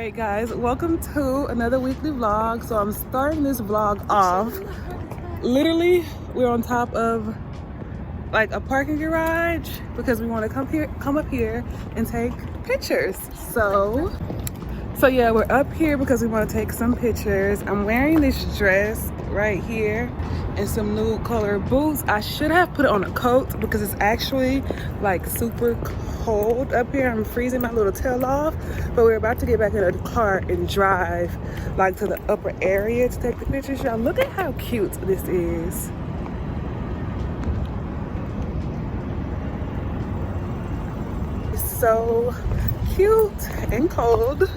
right, guys, welcome to another weekly vlog. So I'm starting this vlog off. Literally, we're on top of like a parking garage because we want to come up here and take pictures. So yeah, we're up here because we want to take some pictures. I'm wearing this dress right here and some nude color boots. I should have put it on a coat because it's actually like super cold up here. I'm freezing my little tail off, but we're about to get back in the car and drive like to the upper area to take the pictures. Y'all, look at how cute this is. It's so cute and cold.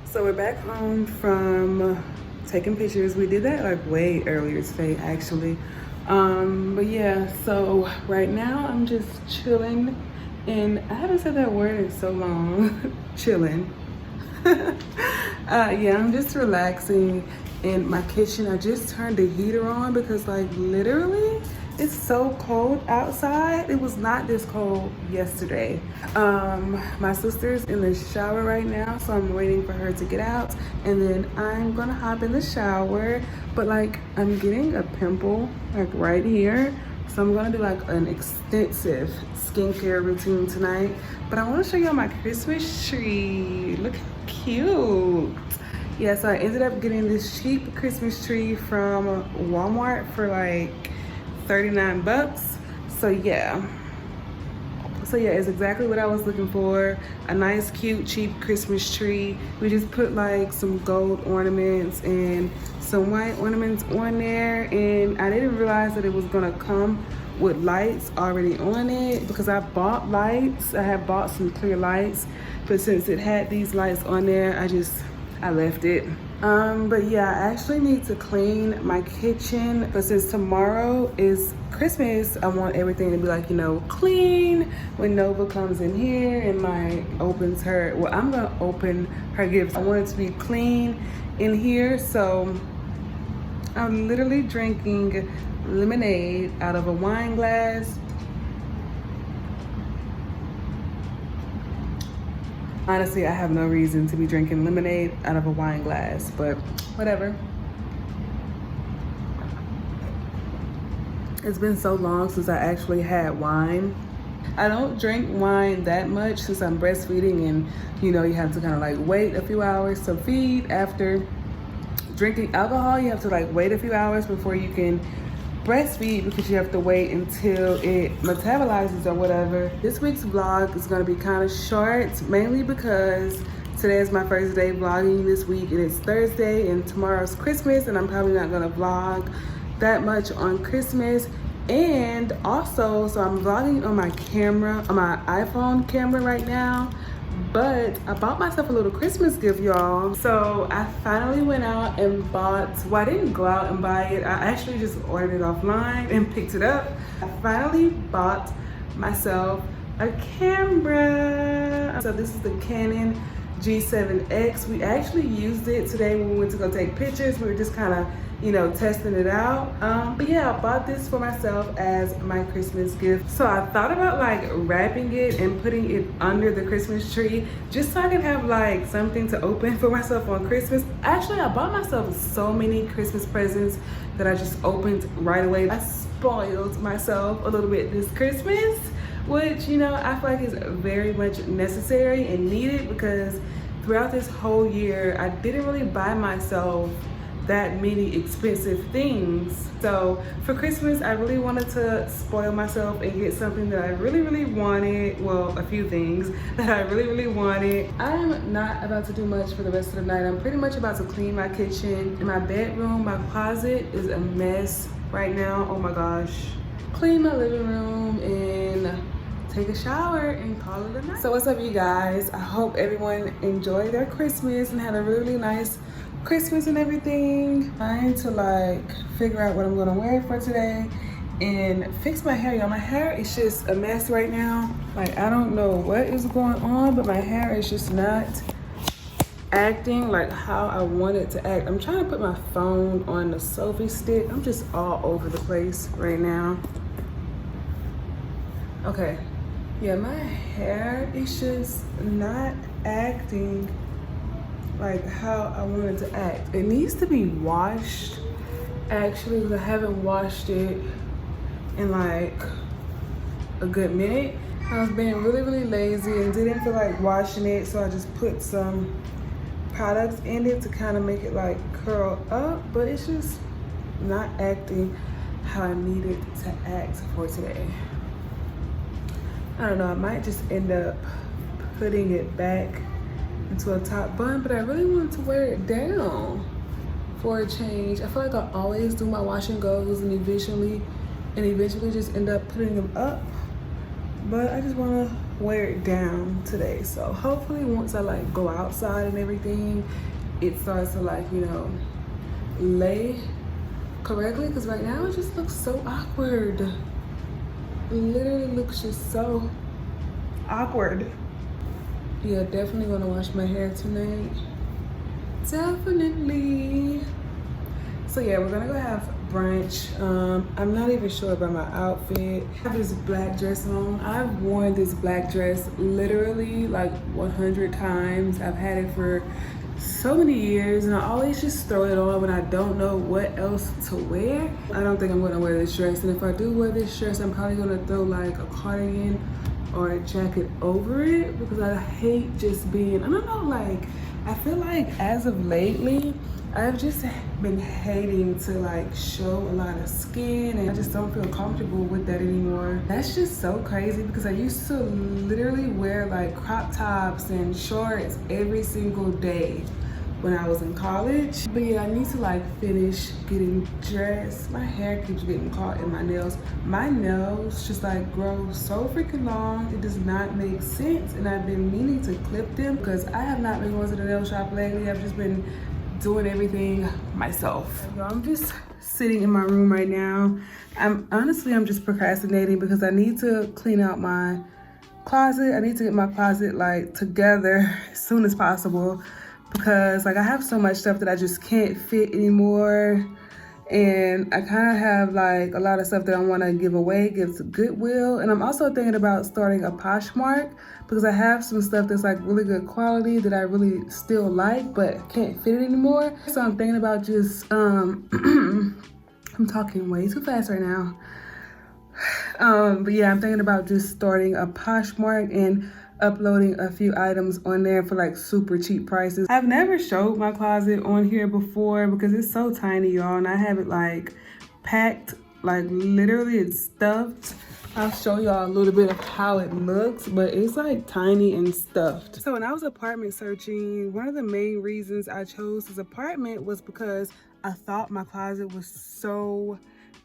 So we're back home from taking pictures. We did that like way earlier today actually. But yeah, so right now I'm just chilling, and I haven't said that word in so long. Chilling. Yeah, I'm just relaxing in my kitchen. I just turned the heater on because like literally it's so cold outside. It was not this cold yesterday. My sister's in the shower right now, so I'm waiting for her to get out, and then I'm gonna hop in the shower. But like I'm getting a pimple like right here, so I'm gonna do like an extensive skincare routine tonight. But I want to show y'all my Christmas tree. Look how cute. Yeah, so I ended up getting this cheap Christmas tree from Walmart for like 39 bucks. So yeah, it's exactly what I was looking for. A nice, cute, cheap Christmas tree. We just put like some gold ornaments and some white ornaments on there, and I didn't realize that it was gonna come with lights already on it because I bought lights. I have bought some clear lights, but since it had these lights on there, I left it. But yeah, I actually need to clean my kitchen, but since tomorrow is Christmas, I want everything to be like, you know, clean when Nova comes in here and like opens her, well, I'm gonna open her gifts. I want it to be clean in here. So I'm literally drinking lemonade out of a wine glass. Honestly, I have no reason to be drinking lemonade out of a wine glass, but whatever. It's been so long since I actually had wine. I don't drink wine that much since I'm breastfeeding, and you know, you have to kind of like wait a few hours to feed. After drinking alcohol, you have to like wait a few hours before you can breastfeed because you have to wait until it metabolizes or whatever. This week's vlog is going to be kind of short, mainly because today is my first day vlogging this week, and it's Thursday, and tomorrow's Christmas, and I'm probably not going to vlog that much on Christmas. And also, so I'm vlogging on my camera, on my iPhone camera right now, but I bought myself a little Christmas gift, y'all. So I finally went out and bought, well, I didn't go out and buy it. I actually just ordered it offline and picked it up. I finally bought myself a camera. So this is the Canon G7X. We actually used it today when we went to go take pictures. We were just kind of, you know, testing it out. But yeah, I bought this for myself as my Christmas gift. So I thought about like wrapping it and putting it under the Christmas tree just so I can have like something to open for myself on Christmas. Actually, I bought myself so many Christmas presents that I just opened right away. I spoiled myself a little bit this Christmas, which, you know, I feel like is very much necessary and needed because throughout this whole year, I didn't really buy myself that many expensive things. So for Christmas, I really wanted to spoil myself and get something that I really wanted. Well, a few things that I really wanted. I'm not about to do much for the rest of the night. I'm pretty much about to clean my kitchen. In my bedroom, my closet is a mess right now. Oh my gosh. Clean my living room and take a shower and call it a night. So what's up, you guys? I hope everyone enjoyed their Christmas and had a really nice Christmas and everything. Trying to like figure out what I'm gonna wear for today and fix my hair, y'all. My hair is just a mess right now. Like, I don't know what is going on, but my hair is just not acting like how I want it to act. I'm trying to put my phone on the selfie stick. I'm just all over the place right now. Okay, yeah, my hair is just not acting like how I want it to act. It needs to be washed, actually, because I haven't washed it in like a good minute. I was being really lazy and didn't feel like washing it, so I just put some products in it to kind of make it like curl up, but it's just not acting how I need it to act for today. I don't know, I might just end up putting it back into a top bun, but I really wanted to wear it down for a change. I feel like I always do my wash and goes and eventually just end up putting them up, but I just want to wear it down today. So hopefully once I like go outside and everything, it starts to like, you know, lay correctly, because right now it just looks so awkward. It literally looks just so awkward. Yeah, definitely gonna wash my hair tonight. Definitely. So yeah, we're gonna go have brunch. I'm not even sure about my outfit. I have this black dress on. I've worn this black dress literally like 100 times. I've had it for so many years and I always just throw it on when I don't know what else to wear. I don't think I'm gonna wear this dress, and if I do wear this dress, I'm probably gonna throw like a cardigan or a jacket over it, because I hate just being, I don't know, like, I feel like as of lately, I've just been hating to like show a lot of skin, and I just don't feel comfortable with that anymore. That's just so crazy, because I used to literally wear like crop tops and shorts every single day when I was in college. But yeah, I need to like finish getting dressed. My hair keeps getting caught in my nails. My nails just like grow so freaking long. It does not make sense, and I've been meaning to clip them because I have not been going to the nail shop lately. I've just been doing everything myself. I'm just sitting in my room right now. I'm just procrastinating because I need to clean out my closet. I need to get my closet like together as soon as possible, because like I have so much stuff that I just can't fit anymore, and I kind of have like a lot of stuff that I want to give away, give to Goodwill. And I'm also thinking about starting a Poshmark, because I have some stuff that's like really good quality that I really still like but can't fit it anymore. So I'm thinking about just I'm talking way too fast right now. But yeah, I'm thinking about just starting a Poshmark and uploading a few items on there for like super cheap prices. I've never showed my closet on here before because it's so tiny, y'all, and I have it like packed, like literally it's stuffed. I'll show y'all a little bit of how it looks, but it's like tiny and stuffed. So when I was apartment searching, one of the main reasons I chose this apartment was because I thought my closet was so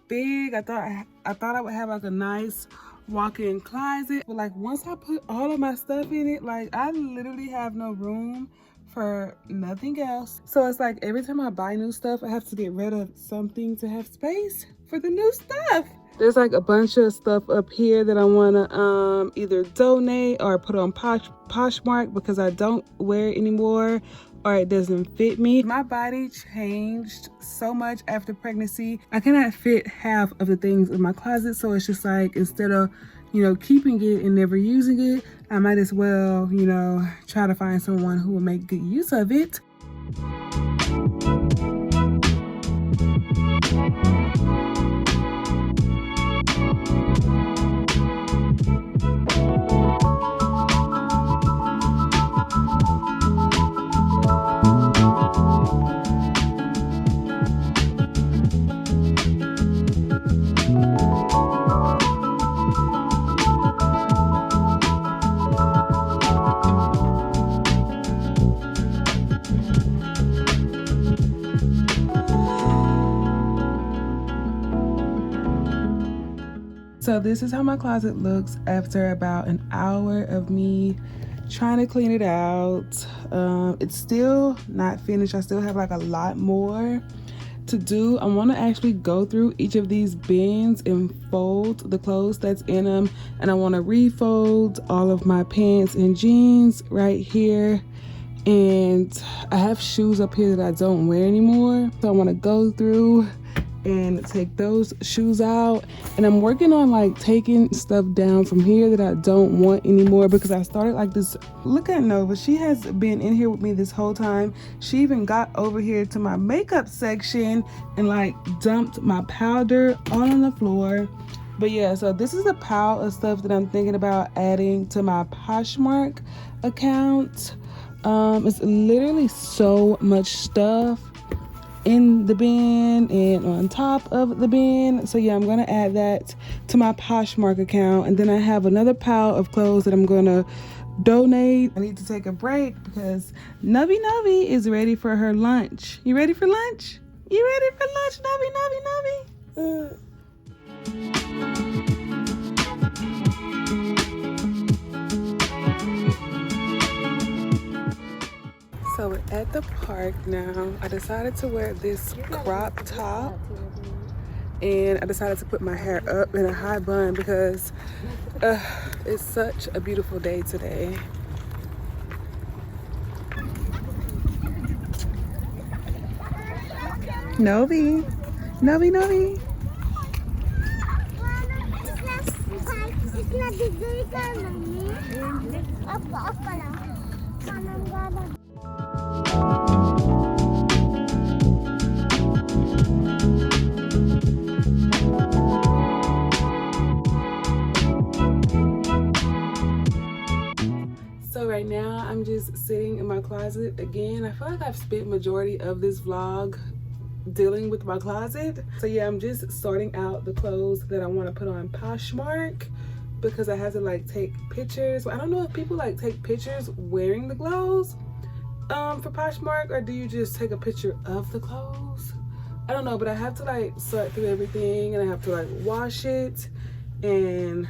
big. I thought I would have like a nice walk-in closet, but like once I put all of my stuff in it, like I literally have no room for nothing else. So it's like every time I buy new stuff, I have to get rid of something to have space for the new stuff. There's like a bunch of stuff up here that I want to either donate or put on Poshmark because I don't wear it anymore, or it doesn't fit me. My body changed so much after pregnancy. I cannot fit half of the things in my closet, so it's just like, instead of, you know, keeping it and never using it, I might as well, you know, try to find someone who will make good use of it. So this is how my closet looks after about an hour of me trying to clean it out. It's still not finished. I still have like a lot more to do. I want to actually go through each of these bins and fold the clothes that's in them, and I want to refold all of my pants and jeans right here. And I have shoes up here that I don't wear anymore, so I want to go through and take those shoes out. And I'm working on like taking stuff down from here that I don't want anymore, because I started like this. Look at Nova, she has been in here with me this whole time. She even got over here to my makeup section and like dumped my powder all on the floor. But yeah, so this is a pile of stuff that I'm thinking about adding to my Poshmark account. It's literally so much stuff in the bin and on top of the bin. So yeah, I'm gonna add that to my Poshmark account. And then I have another pile of clothes that I'm gonna donate. I need to take a break because Nubby is ready for her lunch. You ready for lunch? You ready for lunch, Nubby? So we're at the park now. I decided to wear this crop top, and I decided to put my hair up in a high bun because it's such a beautiful day today. Novi. So right now I'm just sitting in my closet again. I feel like I've spent majority of this vlog dealing with my closet. So yeah, I'm just sorting out the clothes that I want to put on Poshmark, because I have to like take pictures. I don't know if people like take pictures wearing the clothes for Poshmark, or do you just take a picture of the clothes? I don't know, but I have to like sort through everything, and I have to like wash it and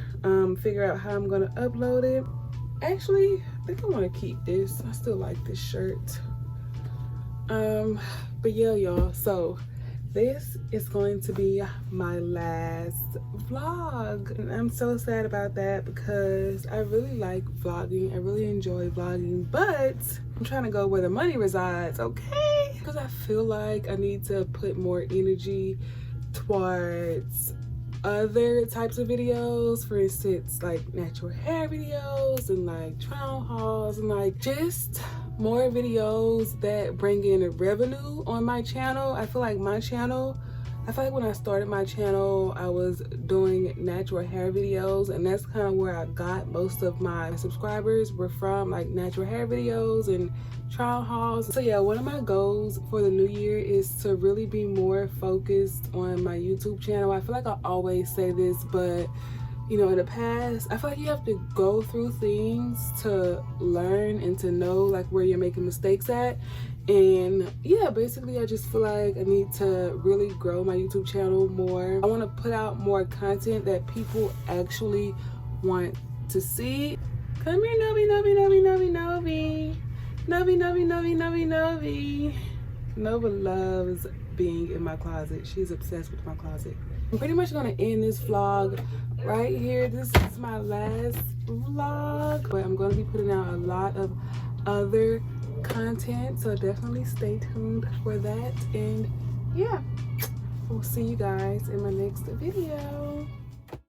figure out how I'm gonna upload it. Actually, I think I want to keep this. I still like this shirt. But yeah, y'all, so this is going to be my last vlog, and I'm so sad about that because I really like vlogging. I really enjoy vlogging, but I'm trying to go where the money resides, okay? Because I feel like I need to put more energy towards other types of videos, for instance like natural hair videos and like trial hauls and like just more videos that bring in revenue on my channel. I feel like when I started my channel, I was doing natural hair videos, and that's kind of where I got most of my subscribers were from, like natural hair videos and trial hauls. So yeah, one of my goals for the new year is to really be more focused on my YouTube channel. I feel like I always say this, but you know, in the past, I feel like you have to go through things to learn and to know like where you're making mistakes at. And yeah, basically I just feel like I need to really grow my YouTube channel more. I want to put out more content that people actually want to see. Come here, Novi. Nova loves being in my closet. She's obsessed with my closet. I'm pretty much gonna end this vlog right here. This is my last vlog, but I'm gonna be putting out a lot of other content, so definitely stay tuned for that. And yeah, we'll see you guys in my next video.